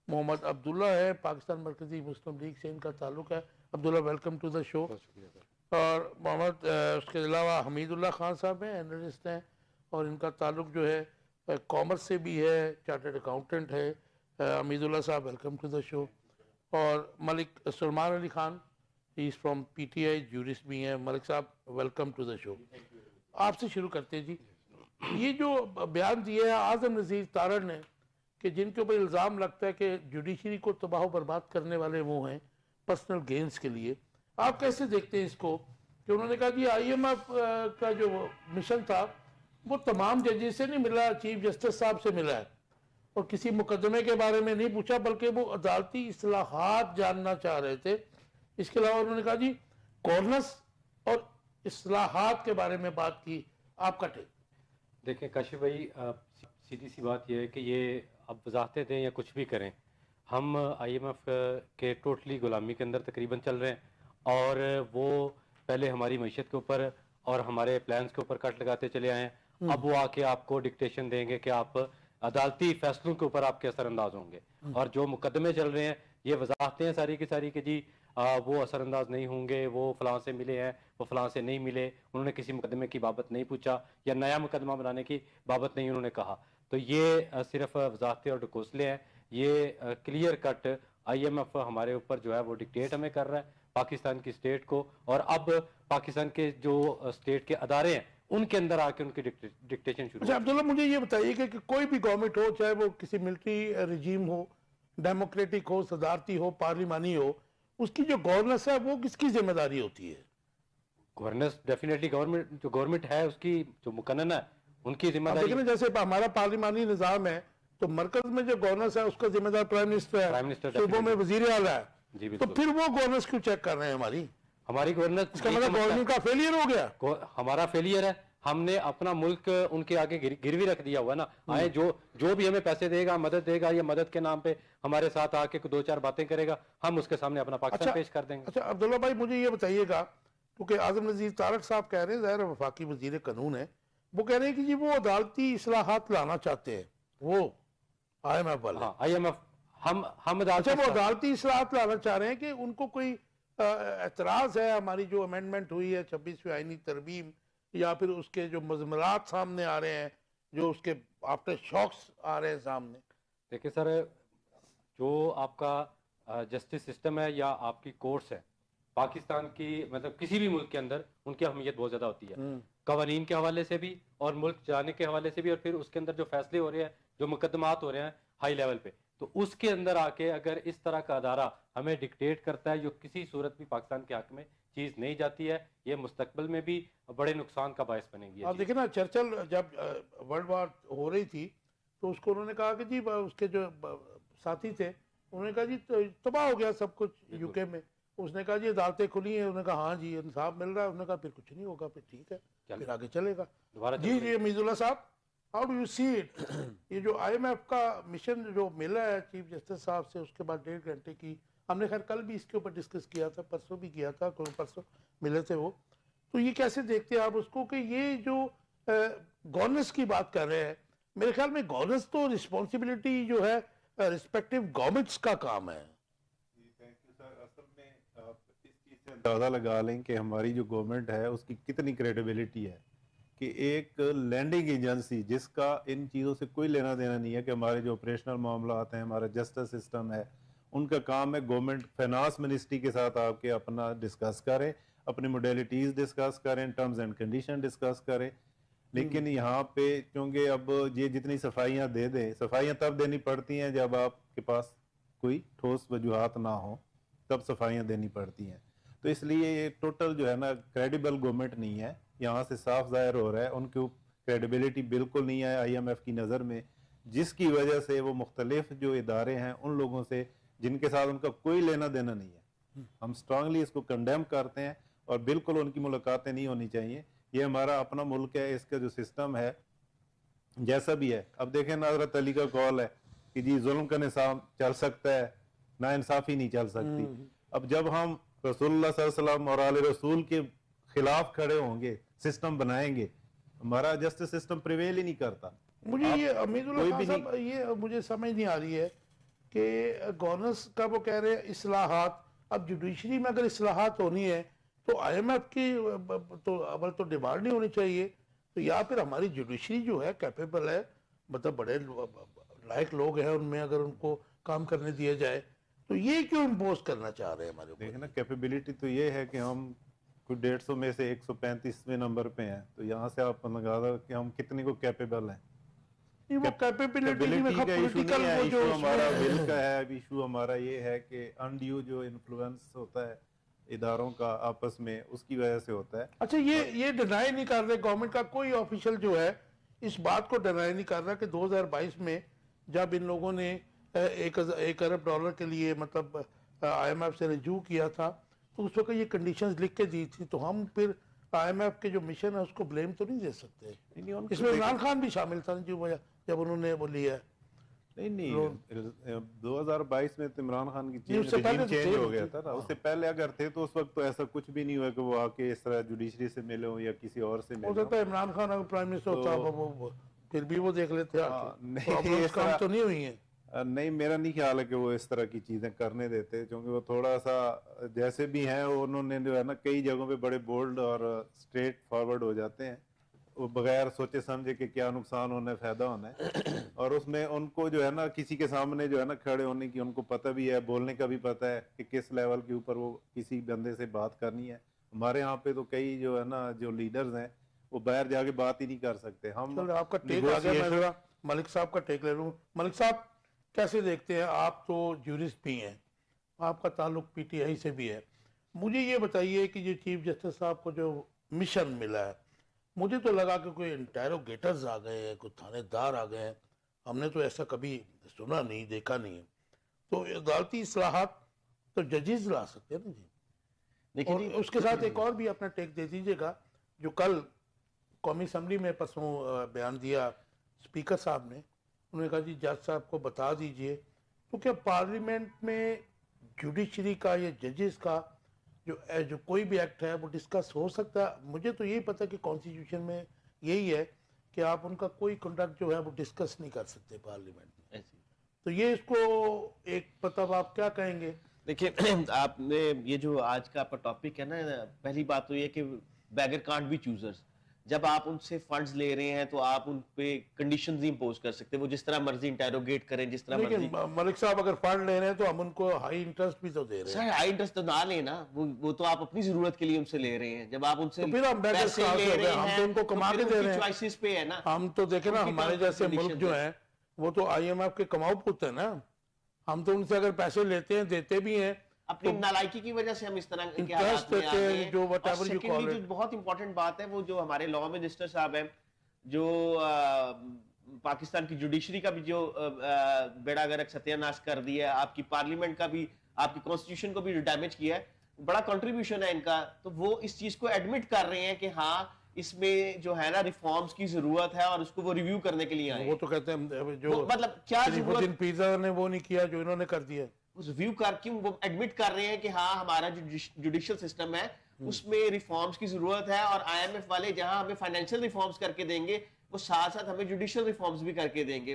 محمد عبداللہ ہے، پاکستان مرکزی مسلم لیگ سے ان کا تعلق ہے. عبداللہ ویلکم ٹو دا شو. اور محمد اس کے علاوہ حمید اللہ خان صاحب ہیں، اینالسٹ ہیں، اور ان کا تعلق جو ہے کامرس سے بھی ہے، چارٹرڈ اکاؤنٹنٹ ہے. حمید اللہ صاحب ویلکم ٹو دا شو. اور Malik Salman Ali Khan, he is from P T I, jurist بھی ہیں. ملک صاحب ویلکم ٹو دا شو. آپ سے شروع کرتے ہیں جی. یہ جو بیان دیا ہے اعظم نذیر تارڑ نے کہ جن کے اوپر الزام لگتا ہے کہ جوڈیشری کو تباہ و برباد کرنے والے وہ ہیں پرسنل گینز کے لیے، آپ کیسے دیکھتے ہیں اس کو کہ انہوں نے کہا جی آئی ایم ایف کا جو مشن تھا وہ تمام ججز سے نہیں ملا، چیف جسٹس صاحب سے ملا ہے، اور کسی مقدمے کے بارے میں نہیں پوچھا بلکہ وہ عدالتی اصلاحات جاننا چاہ رہے تھے. اس کے علاوہ انہوں نے کہا جی گورننس اور اصلاحات کے بارے میں بات کی. آپ کا ٹیک. دیکھیں کاشف بھائی، سیدھی سی بات یہ ہے کہ یہ اب وضاحتیں دیں یا کچھ بھی کریں، ہم آئی ایم ایف کے ٹوٹلی غلامی کے اندر تقریباً چل رہے ہیں، اور وہ پہلے ہماری معیشت کے اوپر اور ہمارے پلانز کے اوپر کٹ لگاتے چلے آئے ہیں. اب وہ آ کے آپ کو ڈکٹیشن دیں گے کہ آپ عدالتی فیصلوں کے اوپر آپ کے اثر انداز ہوں گے. اور جو مقدمے چل رہے ہیں یہ وضاحتیں ہیں ساری کی ساری کہ جی وہ اثر انداز نہیں ہوں گے، وہ فلاں سے ملے ہیں، وہ فلاں سے نہیں ملے، انہوں نے کسی مقدمے کی بابت نہیں پوچھا یا نیا مقدمہ بنانے کی بابت نہیں انہوں نے کہا. تو یہ صرف وضاحتیں اور ڈکوسلے ہیں. یہ clear cut I M F ہمارے اوپر جو ہے وہ ڈکٹیٹ ہمیں کر رہا ہے، پاکستان کی اسٹیٹ کو، اور اب پاکستان کے جو اسٹیٹ کے ادارے ہیں ان کے اندر آ کے ان کی ڈکٹیشن شروع. اچھا عبداللہ مجھے یہ بتائیے کہ کوئی بھی گورنمنٹ ہو، چاہے وہ کسی ملٹری رجیم ہو، ڈیموکریٹک ہو، صدارتی ہو، پارلیمانی ہو، اس کی جو گورننس ہے وہ کس کی ذمہ داری ہوتی ہے؟ گورننس ڈیفینیٹلی گورنمنٹ ہے، اس کی جو مقننہ ہے ان کی ذمہ داری. لیکن جیسے ہمارا پارلیمانی نظام ہے تو مرکز میں جو گورننس ہے اس کا ذمہ دار پرائم منسٹر ہے، صوبوں میں وزیر اعلیٰ ہے. جی تو بالکل. پھر وہ گورننس کیوں چیک کر رہے ہیں ہماری گورننس؟ اس کا مطلب گورنمنٹ کا فیلئر ہو گیا. ہمارا فیلئر ہے، ہم نے اپنا ملک ان کے آگے گروی رکھ دیا ہوا نا. آئے جو بھی ہمیں پیسے دے گا، مدد دے گا، یا مدد کے نام پہ ہمارے ساتھ آ کے دو چار باتیں کرے گا، ہم اس کے سامنے اپنا پاکستان پیش کر دیں گے. اچھا عبداللہ بھائی مجھے یہ بتائیے گا، کیونکہ اعظم نذیر تارڑ صاحب کہہ رہے ہیں، ظاہر وفاقی وزیر قانون ہے، وہ کہہ رہے ہیں کہ جی وہ عدالتی اصلاحات لانا چاہتے ہیں، وہ آئی ایم ایف والے. ہاں آئی ایم ایف ہم اچھا وہ عدالتی اصلاحات لانا چاہ رہے ہیں کہ ان کو کوئی اعتراض ہے ہماری جو امینڈمنٹ ہوئی ہے 26ویں آئینی ترمیم، یا پھر اس کے جو مضمرات سامنے آ رہے ہیں، جو اس کے آفٹر شاکس آ رہے ہیں سامنے؟ دیکھیں سر، جو آپ کا جسٹس سسٹم ہے یا آپ کی کورٹس ہے پاکستان کی، مطلب کسی بھی ملک کے اندر ان کی اہمیت بہت زیادہ ہوتی ہے، قوانین کے حوالے سے بھی اور ملک جانے کے حوالے سے بھی، اور پھر اس کے اندر جو فیصلے ہو رہے ہیں، جو مقدمات ہو رہے ہیں ہائی لیول پہ، تو اس کے اندر آ کے اگر اس طرح کا ادارہ ہمیں ڈکٹیٹ کرتا ہے جو کسی صورت بھی پاکستان کے حق میں چیز نہیں جاتی ہے، یہ مستقبل میں بھی بڑے نقصان کا باعث بنے گی. آپ دیکھیں نا، چرچل جب ورلڈ وار ہو رہی تھی تو اس کو انہوں نے کہا کہ جی اس کے جو ساتھی تھے انہوں نے کہا جی تباہ ہو گیا سب کچھ یو کے میں. اس نے کہا جی عدالتیں کھلی ہیں، انہوں نے کہا ہاں جی انصاف مل رہا ہے. انہوں نے کہا پھر کچھ نہیں ہوگا، پھر ٹھیک ہے، پھر آگے چلے گا. جی جی حمید اللہ صاحب، how do you see it? یہ جو آئی ایم ایف کا مشن جو ملا ہے چیف جسٹس صاحب سے، اس کے بعد 1.5 گھنٹے کی، ہم نے خیر کل بھی اس کے اوپر ڈسکس کیا تھا، پرسوں بھی کیا تھا، پرسوں ملے تھے وہ، تو یہ کیسے دیکھتے ہیں آپ اس کو کہ یہ جو گورننس کی بات کر رہے ہیں؟ میرے خیال میں گورننس تو رسپانسبلٹی جو ہے رسپیکٹیو گورنمنٹس کا کام ہے. اصل میں آپ اس چیز سے اندازہ لگا لیں کہ ہماری جو گورنمنٹ ہے اس کی کتنی کریڈیبلٹی ہے کہ ایک لینڈنگ ایجنسی جس کا ان چیزوں سے کوئی لینا دینا نہیں ہے کہ ہمارے جو آپریشنل معاملات ہیں، ہمارا جسٹس سسٹم ہے، ان کا کام ہے گورنمنٹ فائنانس منسٹری کے ساتھ آپ کے اپنا ڈسکس کریں، اپنی موڈیلٹیز ڈسکس کریں، ٹرمز اینڈ کنڈیشن ڈسکس کریں. لیکن یہاں پہ چونکہ اب یہ جتنی صفائیاں دے دیں، صفائیاں تب دینی پڑتی ہیں جب آپ کے پاس کوئی ٹھوس وجوہات نہ ہوں، تب صفائیاں دینی پڑتی ہیں. تو اس لیے یہ ٹوٹل جو ہے نا کریڈیبل گورنمنٹ نہیں ہے. یہاں سے صاف ظاہر ہو رہا ہے ان کی کریڈیبلٹی بالکل نہیں ہے آئی ایم ایف کی نظر میں، جس کی وجہ سے وہ مختلف جو ادارے ہیں ان لوگوں سے جن کے ساتھ ان کا کوئی لینا دینا نہیں ہے، ہم اسٹرانگلی اس کو کنڈیم کرتے ہیں اور بالکل ان کی ملاقاتیں نہیں ہونی چاہیے. یہ ہمارا اپنا ملک ہے، اس کا جو سسٹم ہے جیسا بھی ہے. اب دیکھیں نا حضرت علی کا قول ہے کہ جی ظلم کا نظام چل سکتا ہے، نا انصافی نہیں چل سکتی. اب جب ہم رسول اللہ صلی اللہ علیہ وسلم اور آل رسول کے خلاف کھڑے ہوں گے، سسٹم بنائیں گے، ہمارا جسٹس سسٹم پریویل ہی نہیں کرتا. مجھے یہ امید اللہ خان صاحب، یہ مجھے سمجھ نہیں آ رہی ہے کہ گورننس کا وہ کہہ رہے ہیں اصلاحات. اب جوڈیشری میں اگر اصلاحات ہونی ہے تو آئی ایم ایف کی تو اول تو ڈیمانڈ نہیں ہونی چاہیے, تو یا پھر ہماری جوڈیشری جو ہے کیپیبل ہے, مطلب بڑے لائق لوگ ہیں ان میں, اگر ان کو کام کرنے دیا جائے تو یہ کیوں امپوز کرنا چاہ رہے ہیں ہمارے اوپر؟ دیکھیں نا, کیپیبلٹی تو یہ ہے کہ ہم کوئی 150 میں سے 135ویں نمبر پہ ہیں, تو یہاں سے آپ اندازہ کہ ہم کتنے کو کیپیبل ہیں. وہ کیپیبلٹی میں کا ایشو پولیٹیکل نہیں ہے, وہ جو ایشو ہمارا بل کا ہے. اب ایشو ہمارا یہ ہے کہ انڈیو جو انفلوئنس ہوتا ہے اداروں کا آپس میں, اس کی وجہ سے ہوتا ہے. اچھا یہ ڈینائی نہیں کر رہے, گورنمنٹ کا کوئی آفیشل جو ہے اس بات کو ڈینائی نہیں کر رہا کہ 2022 میں جب ان لوگوں نے 1 ارب ڈالر کے لیے مطلب آئی ایم ایف سے رجوع کیا تھا تو اس وقت یہ کنڈیشنز لکھ کے دی تھی, تو ہم پھر آئی ایم ایف کے جو مشن ہے اس کو بلیم تو نہیں دے سکتے. اس میں عمران خان بھی شامل تھا جب انہوں نے وہ لیا ہے. نہیں 2022 میں تو عمران خان کی اس سے پہلے چینج ہو گیا تھا نا. اس سے پہلے اگر تھے تو اس وقت تو ایسا کچھ بھی نہیں ہوا کہ وہ آ کے اس طرح جوڈیشری سے ملے ہوں یا کسی اور سے ہو ملے سکتا ہے عمران خان اگر پرائم منسٹر ہوتا پھر بھی وہ دیکھ لیتے نہیں, کام تو نہیں ہوئی ہیں. نہیں, میرا نہیں خیال ہے کہ وہ اس طرح کی چیزیں کرنے دیتے, کیونکہ وہ تھوڑا سا جیسے بھی ہیں انہوں نے جو ہے نا کئی جگہوں پہ بڑے بولڈ اور اسٹریٹ فارورڈ ہو جاتے ہیں, وہ بغیر سوچے سمجھے کہ کیا نقصان ہونا ہے فائدہ ہونا ہے. اور اس میں ان کو جو ہے نا کسی کے سامنے جو ہے نا کھڑے ہونے کی ان کو پتہ بھی ہے, بولنے کا بھی پتہ ہے کہ کس لیول کے اوپر وہ کسی بندے سے بات کرنی ہے. ہمارے یہاں پہ تو کئی جو ہے نا جو لیڈرز ہیں وہ باہر جا کے بات ہی نہیں کر سکتے. ہم آپ کا ٹیک آ گیا, میں ذرا ملک صاحب کا ٹیک لے لوں. ملک صاحب کیسے دیکھتے ہیں, آپ تو جورسٹ بھی ہیں, آپ کا تعلق پی ٹی آئی سے بھی ہے, مجھے یہ بتائیے کہ یہ چیف جسٹس صاحب کو جو مشن ملا ہے, مجھے تو لگا کہ کوئی انٹیروگیٹرز آ گئے ہیں, کوئی تھانے دار آ گئے ہیں, ہم نے تو ایسا کبھی سنا نہیں, دیکھا نہیں ہے. تو عدالتی اصلاحات تو ججز لا سکتے ہیں نا جی. اور اس کے ساتھ ایک اور بھی اپنا ٹیک دے دیجیے گا, جو کل قومی اسمبلی میں پرسوں بیان دیا اسپیکر صاحب نے, انہوں نے کہا جی جج صاحب کو بتا دیجئے تو کیا پارلیمنٹ میں جوڈیشری کا یا ججز کا جو کوئی بھی ایکٹ ہے وہ ڈسکس ہو سکتا ہے؟ مجھے تو یہی پتہ کہ کانسٹیٹیوشن میں یہی ہے کہ آپ ان کا کوئی کنڈکٹ جو ہے وہ ڈسکس نہیں کر سکتے پارلیمنٹ میں. تو یہ اس کو ایک مطلب آپ کیا کہیں گے؟ دیکھیں, آپ نے یہ جو آج کا آپ کا ٹاپک ہے نا, پہلی بات تو یہ کہ بیگر کانٹ بی چوزرز. جب آپ ان سے فنڈز لے رہے ہیں تو آپ ان پہ کنڈیشنز ہی امپوز کر سکتے, وہ جس طرح مرضی انٹیروگیٹ کریں, جس طرح مرضی. ملک صاحب اگر فنڈ لے رہے ہیں تو ہم ان کو ہائی انٹرسٹ بھی تو دے رہے ہیں. سر ہائی انٹرسٹ تو نہ لینا, وہ تو آپ اپنی ضرورت کے لیے ان سے لے رہے ہیں. جب آپ ان سے پیسے لے رہے ہیں, ہم تو ان کو کما کے دے رہے ہیں. چوائسز پہ ہے نا. ہم تو دیکھیں نا, ہمارے جیسے ملک جو ہیں وہ تو آئی ایم ایف کے کماؤ پوتے ہیں نا, ہم تو ان سے اگر پیسے لیتے ہیں, دیتے بھی ہیں, اپنی نالائکی کی وجہ سے ہم اس طرح کے حالات میں آ گئے ہیں. اور سیکنڈلی جو بہت امپورٹنٹ بات ہے, وہ جو ہمارے لا منسٹر صاحب ہیں, جو پاکستان کی جوڈیشری کا بھی جو بیڑا گرک ستیہ ناش کر دیا ہے, آپ کی پارلیمنٹ کا بھی, آپ کی کانسٹیٹیوشن کو بھی ڈیمیج کیا ہے, بڑا کنٹریبیوشن ہے ان کا. تو وہ اس چیز کو ایڈمٹ کر رہے ہیں کہ ہاں اس میں جو ہے نا ریفارمز کی ضرورت ہے, اور اس کو وہ ریویو کرنے کے لیے آئے. وہ تو کہتے ہیں جو مطلب کیا ضرورت پیزا نے وہ نہیں کیا جو انہوں نے کر دیا. ریویو کر کے وہ ایڈمٹ کر رہے ہیں کہ ہاں ہمارا جو جوڈیشل سسٹم ہے اس میں ریفارمز کی ضرورت ہے, اور آئی ایم ایف والے جہاں ہمیں فائنینشیل ریفارمز کر کے دیں گے, وہ ساتھ ساتھ ہمیں جوڈیشل ریفارمز بھی کر کے دیں گے.